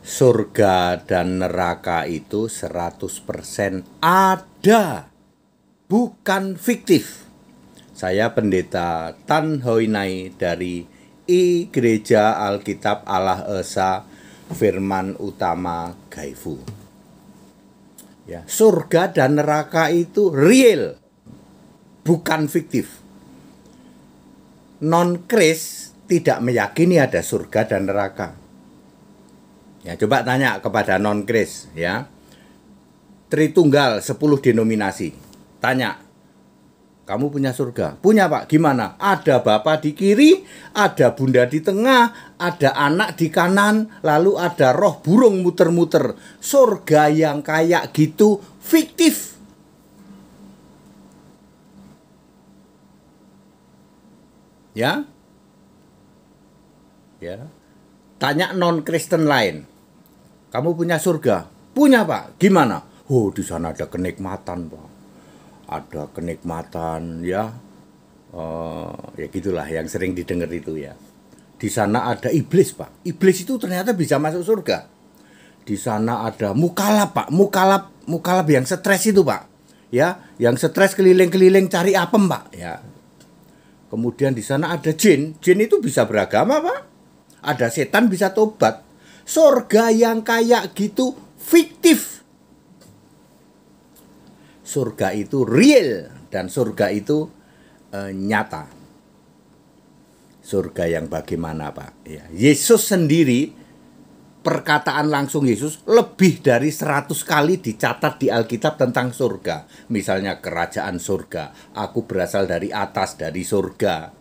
Surga dan neraka itu 100% ada, bukan fiktif. Saya Pendeta Tan Hoi Nai dari I Gereja Alkitab Allah Esa Firman Utama Gaifu. Ya, surga dan neraka itu real, bukan fiktif. Non-Kris tidak meyakini ada surga dan neraka. Ya, coba tanya kepada non-Kris, ya. Tritunggal 10 denominasi. Tanya, kamu punya surga? Punya, Pak. Gimana? Ada Bapa di kiri, ada Bunda di tengah, ada anak di kanan, lalu ada roh burung muter-muter. Surga yang kayak gitu fiktif. Ya? Ya. Tanya non-Kristen lain. Kamu punya surga? Punya, Pak. Gimana? Oh, di sana ada kenikmatan, Pak. Ada kenikmatan, ya. Ya gitulah yang sering didengar itu, ya. Di sana ada iblis, Pak. Iblis itu ternyata bisa masuk surga. Di sana ada mukalab, Pak. Mukalab yang stres itu, Pak. Ya, yang stres keliling-keliling cari apem, Pak. Ya. Kemudian di sana ada jin. Jin itu bisa beragama, Pak. Ada setan bisa tobat. Surga yang kayak gitu fiktif. Surga itu real dan surga itu nyata. Surga yang bagaimana, Pak? Ya, Yesus sendiri, perkataan langsung Yesus lebih dari 100 kali dicatat di Alkitab tentang surga. Misalnya kerajaan surga, aku berasal dari atas, dari surga.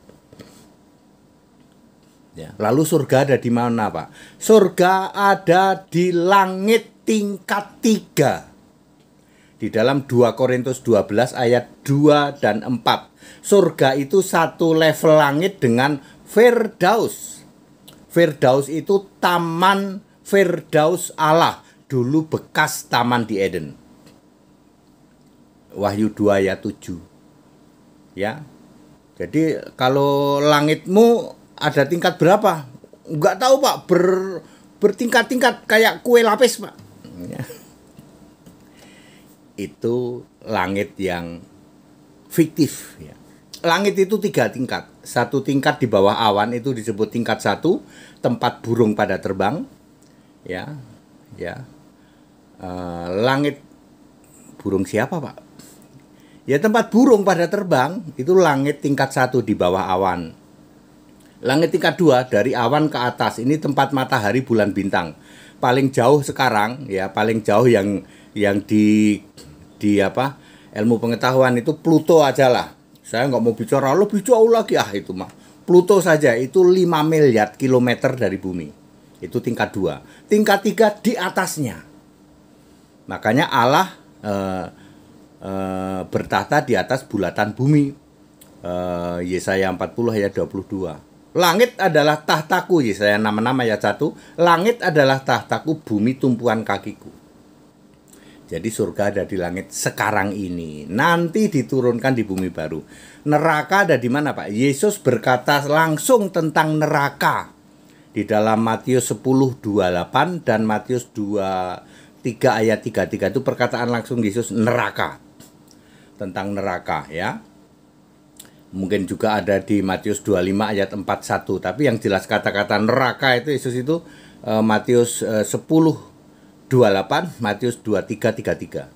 Ya. Lalu surga ada di mana, Pak? Surga ada di langit tingkat 3. Di dalam 2 Korintus 12 ayat 2 dan 4. Surga itu satu level langit dengan Firdaus. Firdaus itu taman Firdaus Allah. Dulu bekas taman di Eden. Wahyu 2 ayat 7. Ya. Jadi kalau langitmu ada tingkat berapa? Enggak tahu, Pak. Bertingkat-tingkat kayak kue lapis, Pak. Ya. Itu langit yang fiktif. Ya. Langit itu 3 tingkat. Satu tingkat di bawah awan itu disebut tingkat 1, tempat burung pada terbang. Ya, ya. Langit burung siapa, Pak? Ya, tempat burung pada terbang itu langit tingkat 1 di bawah awan. Langit tingkat 2 dari awan ke atas, ini tempat matahari, bulan, bintang. Paling jauh sekarang, ya, paling jauh yang di apa? Ilmu pengetahuan itu Pluto aja lah. Saya nggak mau bicara lebih jauh lagi, itu mah. Pluto saja itu 5 miliar kilometer dari bumi. Itu tingkat 2. Tingkat 3 di atasnya. Makanya Allah bertahta di atas bulatan bumi. Yesaya 40 ayat 22. Langit adalah tahtaku, Yesaya 66 ayat 1. Langit adalah tahtaku, bumi tumpuan kakiku. Jadi surga ada di langit sekarang ini. Nanti diturunkan di bumi baru. Neraka ada di mana, Pak? Yesus berkata langsung tentang neraka. Di dalam Matius 10:28 dan Matius 23 ayat 33 itu perkataan langsung Yesus neraka. Tentang neraka, ya. Mungkin juga ada di Matius 25 ayat 41. Tapi yang jelas kata-kata neraka itu Yesus itu Matius 10:28, Matius 23:33.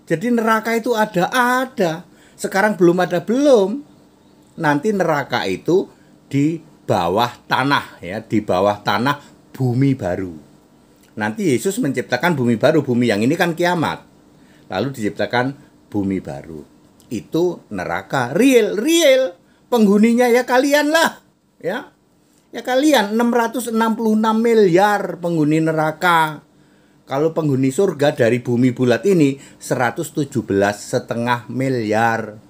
Jadi neraka itu ada. Sekarang belum ada, belum. Nanti neraka itu di bawah tanah, ya, di bawah tanah bumi baru. Nanti Yesus menciptakan bumi baru, bumi yang ini kan kiamat. Lalu diciptakan bumi baru. Itu neraka real. Penghuninya ya kalian lah, ya. Ya kalian, 666 miliar penghuni neraka. Kalau penghuni surga dari bumi bulat ini 117,5 miliar.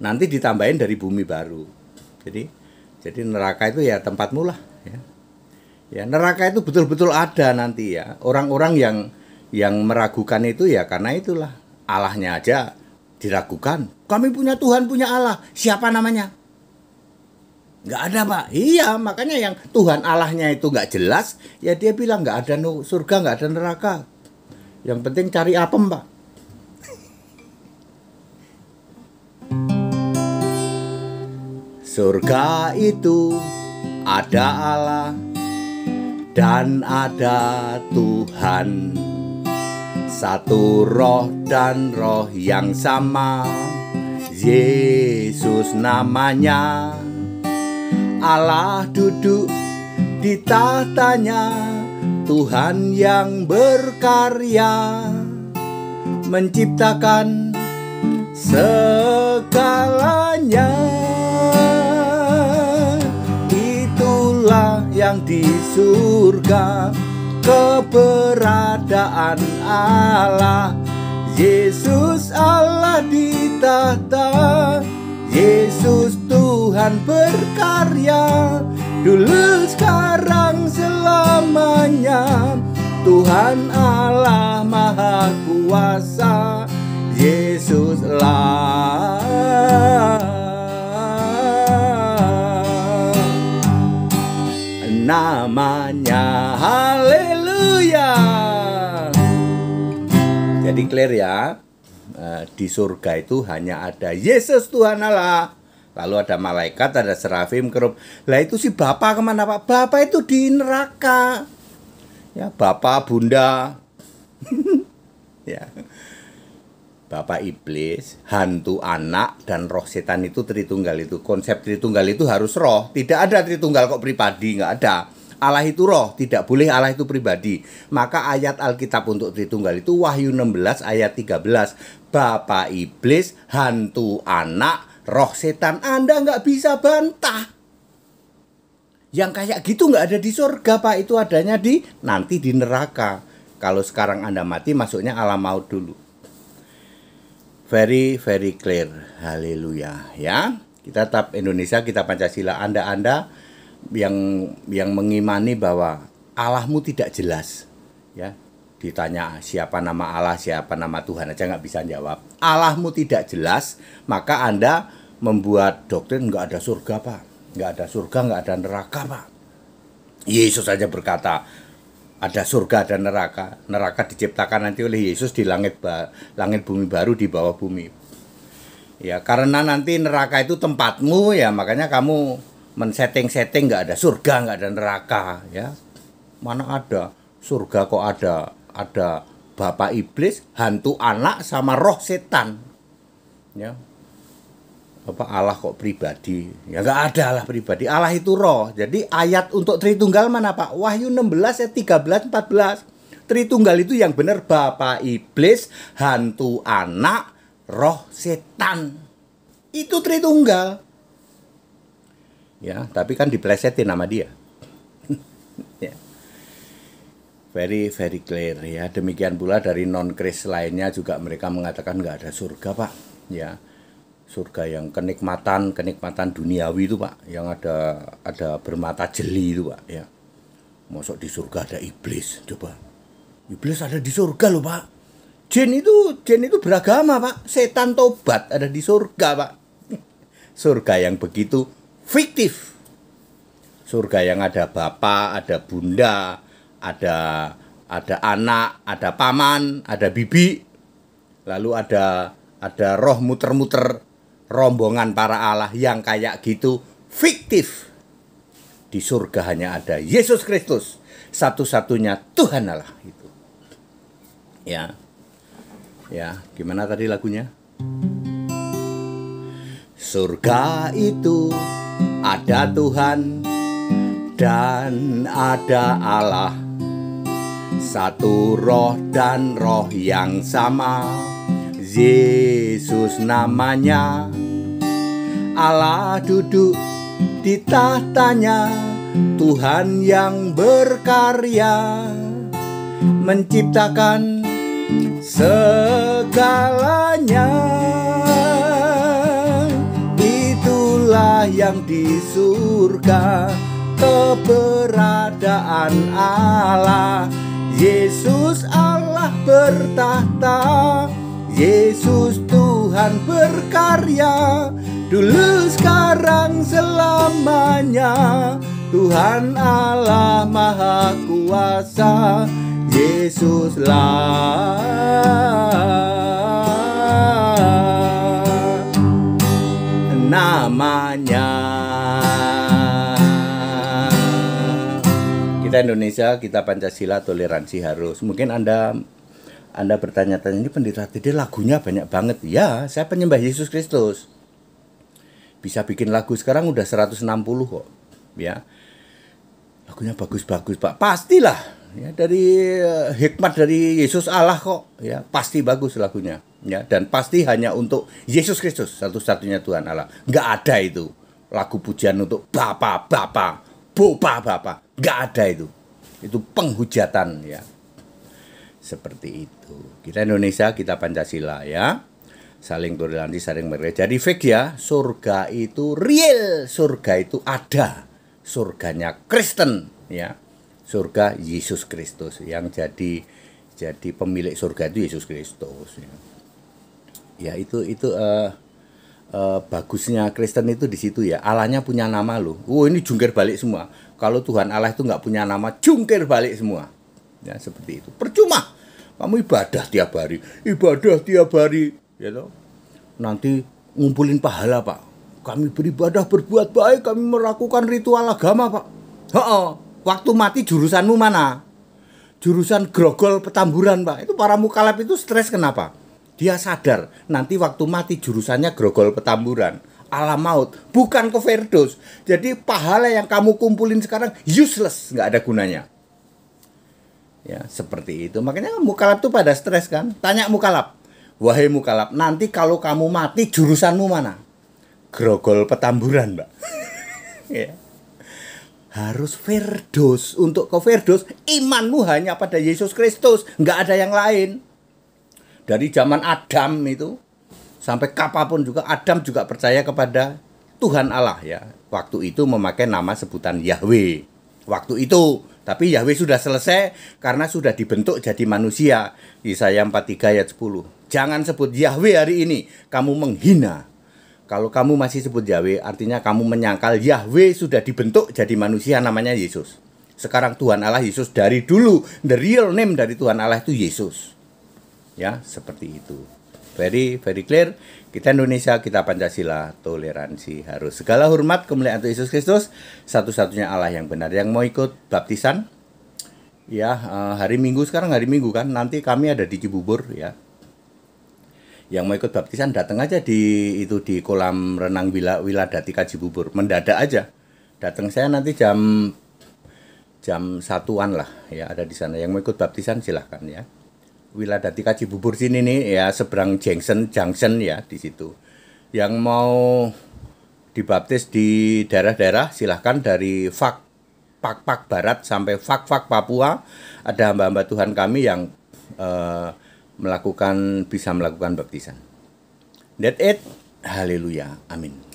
Nanti ditambahin dari bumi baru. Jadi neraka itu ya tempatmu lah, ya. Ya, neraka itu betul-betul ada nanti, ya. Orang-orang yang meragukan itu ya karena itulah Allahnya aja diragukan. Kami punya Tuhan, punya Allah. Siapa namanya? Nggak ada, Pak. Iya, makanya yang Tuhan Allahnya itu nggak jelas, ya dia bilang nggak ada surga, nggak ada neraka. Yang penting cari apem, Pak. Surga itu ada Allah dan ada Tuhan, satu roh dan roh yang sama, Yesus namanya. Allah duduk di tahtanya, Tuhan yang berkarya menciptakan segalanya. Itulah yang di surga, keberadaan Allah. Yesus Allah di tahta, Yesus Tuhan berkarya, dulu sekarang selamanya. Tuhan Allah Maha Kuasa, Yesus lah namanya. Haleluya. Jadi clear ya, di surga itu hanya ada Yesus Tuhan Allah, lalu ada malaikat, ada serafim, kerub. Lah itu si Bapa kemana, Pak? Bapa itu di neraka. Ya, Bapa, Bunda. Ya. Bapa iblis, hantu anak, dan roh setan itu Tritunggal itu. Konsep Tritunggal itu harus roh. Tidak ada Tritunggal kok pribadi, nggak ada. Allah itu roh, tidak boleh Allah itu pribadi. Maka ayat Alkitab untuk Tritunggal itu Wahyu 16 ayat 13. Bapa iblis, hantu anak, roh setan. Anda nggak bisa bantah. Yang kayak gitu nggak ada di surga, Pak. Itu adanya nanti di neraka. Kalau sekarang Anda mati, masuknya alam maut dulu. Very clear. Haleluya ya. Kita tetap Indonesia, kita Pancasila. Anda yang mengimani bahwa Allahmu tidak jelas, ya, ditanya siapa nama Allah, siapa nama Tuhan aja nggak bisa jawab. Allahmu tidak jelas, maka Anda membuat doktrin nggak ada surga, Pak, nggak ada surga, nggak ada neraka, Pak. Yesus saja berkata ada surga dan neraka. Neraka diciptakan nanti oleh Yesus di langit bumi baru, di bawah bumi. Ya, karena nanti neraka itu tempatmu, ya makanya kamu men-setting nggak ada surga, nggak ada neraka, ya. Mana ada surga kok ada Bapa iblis, hantu anak, sama roh setan. Ya. Apa Allah kok pribadi? Ya nggak ada Allah pribadi. Allah itu roh. Jadi ayat untuk Tritunggal mana, Pak? Wahyu 16 ayat 13 14. Tritunggal itu yang benar Bapa iblis, hantu anak, roh setan. Itu Tritunggal. Ya, tapi kan diplesetin nama dia. Ya. Very clear ya. Demikian pula dari non-kris lainnya juga mereka mengatakan nggak ada surga, Pak. Ya, surga yang kenikmatan duniawi itu, Pak, yang ada bermata jeli itu, Pak. Ya, masuk di surga ada iblis, coba. Iblis ada di surga loh, Pak. Jin itu beragama, Pak. Setan tobat ada di surga, Pak. Surga yang begitu fiktif. Surga yang ada bapa, ada bunda, ada anak, ada paman, ada bibi. Lalu ada roh muter-muter, rombongan para Allah yang kayak gitu, fiktif. Di surga hanya ada Yesus Kristus, satu-satunya Tuhan Allah itu. Ya. Ya, gimana tadi lagunya? Surga itu ada Tuhan dan ada Allah, satu roh dan roh yang sama, Yesus namanya. Allah duduk di tahtanya, Tuhan yang berkarya menciptakan segalanya. Itulah yang di surga, keberadaan Allah. Yesus Allah bertahta, Yesus Tuhan berkarya, dulu sekarang selamanya. Tuhan Allah Maha Kuasa, Yesuslah namanya. Kita Indonesia, kita Pancasila, toleransi harus. Mungkin Anda bertanya-tanya, ini pendeta Tede lagunya banyak banget. Ya, saya penyembah Yesus Kristus. Bisa bikin lagu sekarang udah 160 kok. Ya. Lagunya bagus-bagus, Pak. Pastilah. Ya, dari hikmat dari Yesus Allah kok. Ya, pasti bagus lagunya. Ya, dan pasti hanya untuk Yesus Kristus, satu-satunya Tuhan Allah. Nggak ada itu lagu pujian untuk Bapa, Bapa. Nggak ada itu. Itu penghujatan ya. Seperti itu. Kita Indonesia, kita Pancasila ya. Saling toleransi, saling menghargai. Jadi fake ya, surga itu real, surga itu ada. Surganya Kristen ya. Surga Yesus Kristus yang jadi pemilik surga itu Yesus Kristus ya. Ya itu bagusnya Kristen itu di situ ya. Allahnya punya nama loh. Ini jungkir balik semua. Kalau Tuhan Allah itu nggak punya nama, jungkir balik semua. Ya seperti itu. Percuma kamu ibadah tiap hari, ya toh. Nanti ngumpulin pahala, Pak. Kami beribadah, berbuat baik, kami melakukan ritual agama, Pak. Waktu mati jurusanmu mana? Jurusan grogol petamburan, Pak. Itu para mukalaf itu stres kenapa? Dia sadar nanti waktu mati jurusannya grogol petamburan, alam maut, bukan ke Firdaus. Jadi pahala yang kamu kumpulin sekarang useless, nggak ada gunanya. Ya, seperti itu. Makanya mukalaf tuh pada stres kan. Tanya mukalaf, wahai mukalaf, nanti kalau kamu mati jurusanmu mana? Grogol petamburan, Mbak. Ya. Harus Firdaus. Untuk ke Firdaus, imanmu hanya pada Yesus Kristus, nggak ada yang lain. Dari zaman Adam itu sampai kapanpun juga Adam juga percaya kepada Tuhan Allah ya. Waktu itu memakai nama sebutan Yahweh. Waktu itu, tapi Yahweh sudah selesai karena sudah dibentuk jadi manusia. Yesaya 43 ayat 10. Jangan sebut Yahweh hari ini, kamu menghina. Kalau kamu masih sebut Yahweh, artinya kamu menyangkal Yahweh sudah dibentuk jadi manusia namanya Yesus. Sekarang Tuhan Allah Yesus dari dulu, the real name dari Tuhan Allah itu Yesus. Ya, seperti itu. Very clear. Kita Indonesia, kita Pancasila, toleransi harus. Segala hormat kemuliaan untuk Yesus Kristus, satu-satunya Allah yang benar. Yang mau ikut baptisan, ya hari Minggu, sekarang hari Minggu kan, nanti kami ada di Cibubur ya. Yang mau ikut baptisan datang aja di kolam renang Wiladatika Cibubur, mendadak aja. Datang saya nanti jam 1-an lah ya, ada di sana. Yang mau ikut baptisan silahkan ya. Wiladatika Cibubur sini nih ya, seberang Junction ya di situ. Yang mau dibaptis di daerah-daerah silahkan dari Pak Barat sampai Fak Papua, ada hamba-hamba Tuhan kami yang bisa melakukan baptisan. That's it. Haleluya. Amin.